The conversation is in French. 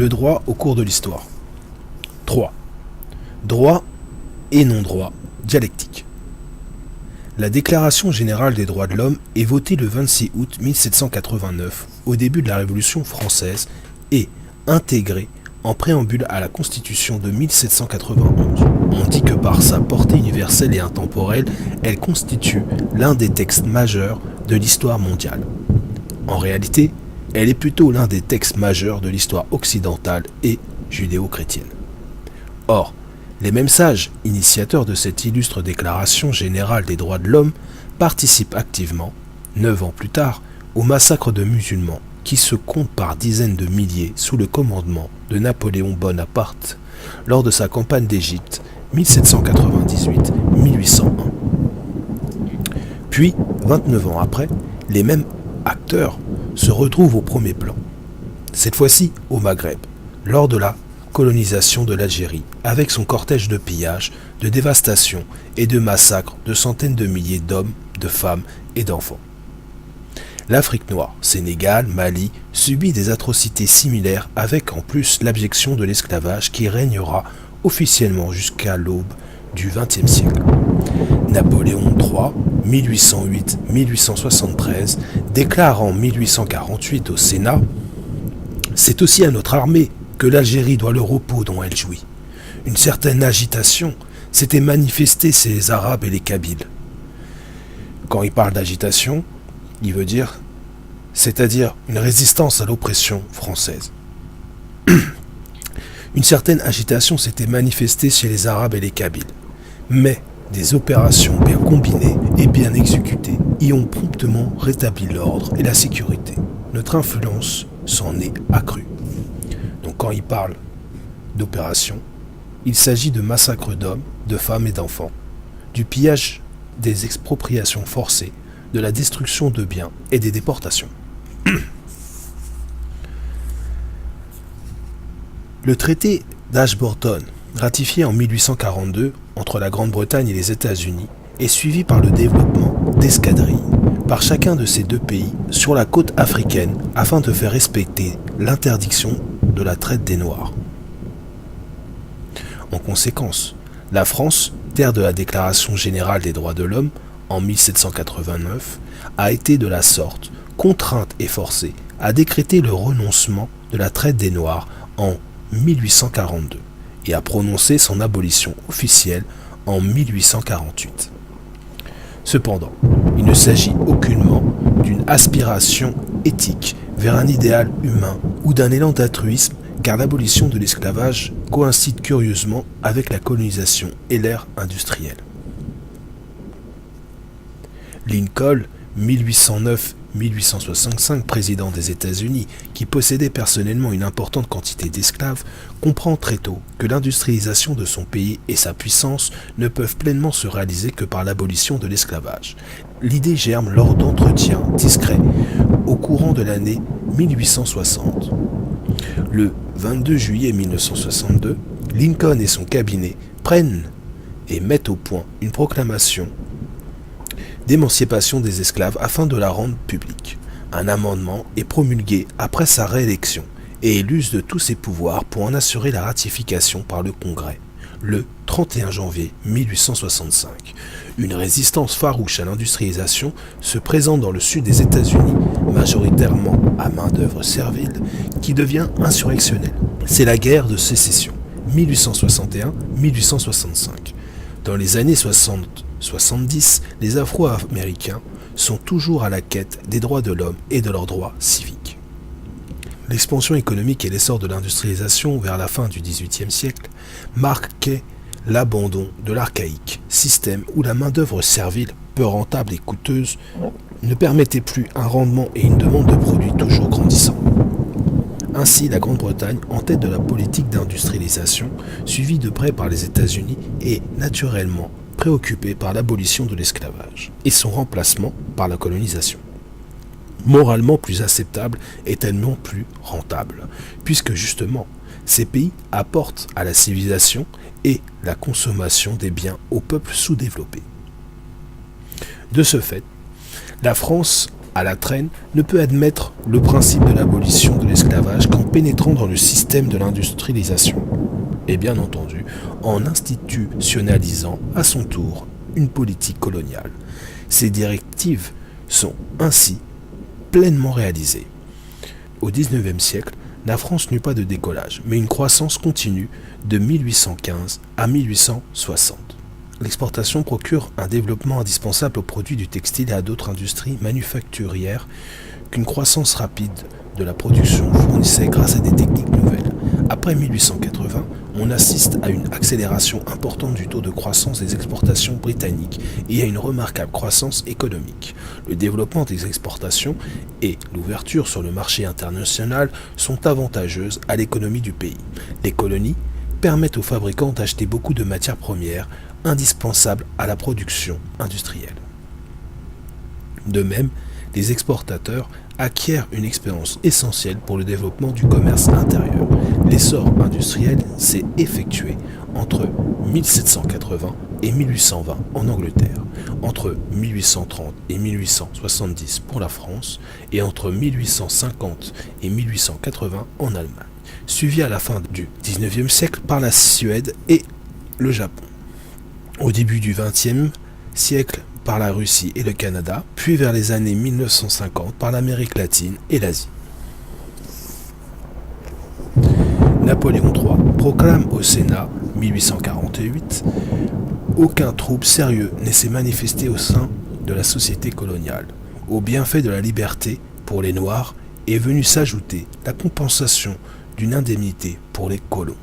Le droit au cours de l'histoire. 3. Droit et non-droit, dialectique. La Déclaration générale des droits de l'homme est votée le 26 août 1789, au début de la Révolution française, et intégrée en préambule à la Constitution de 1791. On dit que par sa portée universelle et intemporelle, elle constitue l'un des textes majeurs de l'histoire mondiale. En réalité, elle est plutôt l'un des textes majeurs de l'histoire occidentale et judéo-chrétienne. Or, les mêmes sages, initiateurs de cette illustre Déclaration générale des droits de l'homme, participent activement, 9 ans plus tard, au massacre de musulmans qui se comptent par dizaines de milliers sous le commandement de Napoléon Bonaparte lors de sa campagne d'Égypte 1798-1801. Puis, 29 ans après, les mêmes acteurs se retrouvent au premier plan, cette fois-ci au Maghreb, lors de la colonisation de l'Algérie, avec son cortège de pillages, de dévastation et de massacres de centaines de milliers d'hommes, de femmes et d'enfants. L'Afrique noire, Sénégal, Mali, subit des atrocités similaires avec en plus l'abjection de l'esclavage qui régnera officiellement jusqu'à l'aube du XXe siècle. Napoléon III, 1808-1873, déclare en 1848 au Sénat « C'est aussi à notre armée que l'Algérie doit le repos dont elle jouit. Une certaine agitation s'était manifestée chez les Arabes et les Kabyles. » Quand il parle d'agitation, il veut dire, c'est-à-dire une résistance à l'oppression française. Une certaine agitation s'était manifestée chez les Arabes et les Kabyles, mais des opérations bien combinées et bien exécutées y ont promptement rétabli l'ordre et la sécurité. Notre influence s'en est accrue. Donc quand il parle d'opérations, il s'agit de massacres d'hommes, de femmes et d'enfants, du pillage, des expropriations forcées, de la destruction de biens et des déportations. Le traité d'Ashburton, ratifié en 1842 entre la Grande-Bretagne et les États-Unis, est suivi par le développement d'escadrilles par chacun de ces deux pays sur la côte africaine afin de faire respecter l'interdiction de la traite des Noirs. En conséquence, la France, terre de la Déclaration générale des droits de l'homme, en 1789, a été de la sorte contrainte et forcée à décréter le renoncement de la traite des Noirs en 1842 et à prononcer son abolition officielle en 1848. Cependant, il ne s'agit aucunement d'une aspiration éthique vers un idéal humain ou d'un élan d'altruisme, car l'abolition de l'esclavage coïncide curieusement avec la colonisation et l'ère industrielle. Lincoln, 1809-1865, président des États-Unis, qui possédait personnellement une importante quantité d'esclaves, comprend très tôt que l'industrialisation de son pays et sa puissance ne peuvent pleinement se réaliser que par l'abolition de l'esclavage. L'idée germe lors d'entretiens discrets au courant de l'année 1860. Le 22 juillet 1962, Lincoln et son cabinet prennent et mettent au point une proclamation d'émancipation des esclaves afin de la rendre publique. Un amendement est promulgué après sa réélection et il use de tous ses pouvoirs pour en assurer la ratification par le Congrès, le 31 janvier 1865. Une résistance farouche à l'industrialisation se présente dans le sud des États-Unis, majoritairement à main-d'œuvre servile, qui devient insurrectionnelle. C'est la guerre de sécession, 1861-1865. Dans les années 60-70, les Afro-Américains sont toujours à la quête des droits de l'homme et de leurs droits civiques. L'expansion économique et l'essor de l'industrialisation vers la fin du XVIIIe siècle marquaient l'abandon de l'archaïque système où la main-d'œuvre servile, peu rentable et coûteuse, ne permettait plus un rendement et une demande de produits toujours grandissants. Ainsi, la Grande-Bretagne, en tête de la politique d'industrialisation, suivie de près par les États-Unis, est naturellement préoccupée par l'abolition de l'esclavage et son remplacement par la colonisation. Moralement plus acceptable et tellement plus rentable, puisque justement, ces pays apportent à la civilisation et la consommation des biens aux peuples sous-développés. De ce fait, la France à la traîne, ne peut admettre le principe de l'abolition de l'esclavage qu'en pénétrant dans le système de l'industrialisation. Et bien entendu, en institutionnalisant à son tour une politique coloniale. Ces directives sont ainsi pleinement réalisées. Au XIXe siècle, la France n'eut pas de décollage, mais une croissance continue de 1815 à 1860. L'exportation procure un développement indispensable aux produits du textile et à d'autres industries manufacturières qu'une croissance rapide de la production fournissait grâce à des techniques nouvelles. Après 1880, on assiste à une accélération importante du taux de croissance des exportations britanniques et à une remarquable croissance économique. Le développement des exportations et l'ouverture sur le marché international sont avantageuses à l'économie du pays. Les colonies permettent aux fabricants d'acheter beaucoup de matières premières indispensables à la production industrielle. De même, les exportateurs acquièrent une expérience essentielle pour le développement du commerce intérieur. L'essor industriel s'est effectué entre 1780 et 1820 en Angleterre, entre 1830 et 1870 pour la France et entre 1850 et 1880 en Allemagne, suivi à la fin du XIXe siècle par la Suède et le Japon. Au début du XXe siècle, par la Russie et le Canada, puis vers les années 1950 par l'Amérique latine et l'Asie. Napoléon III proclame au Sénat, 1848, « Aucun trouble sérieux ne s'est manifesté au sein de la société coloniale. Au bienfait de la liberté pour les Noirs est venue s'ajouter la compensation d'une indemnité pour les colons. »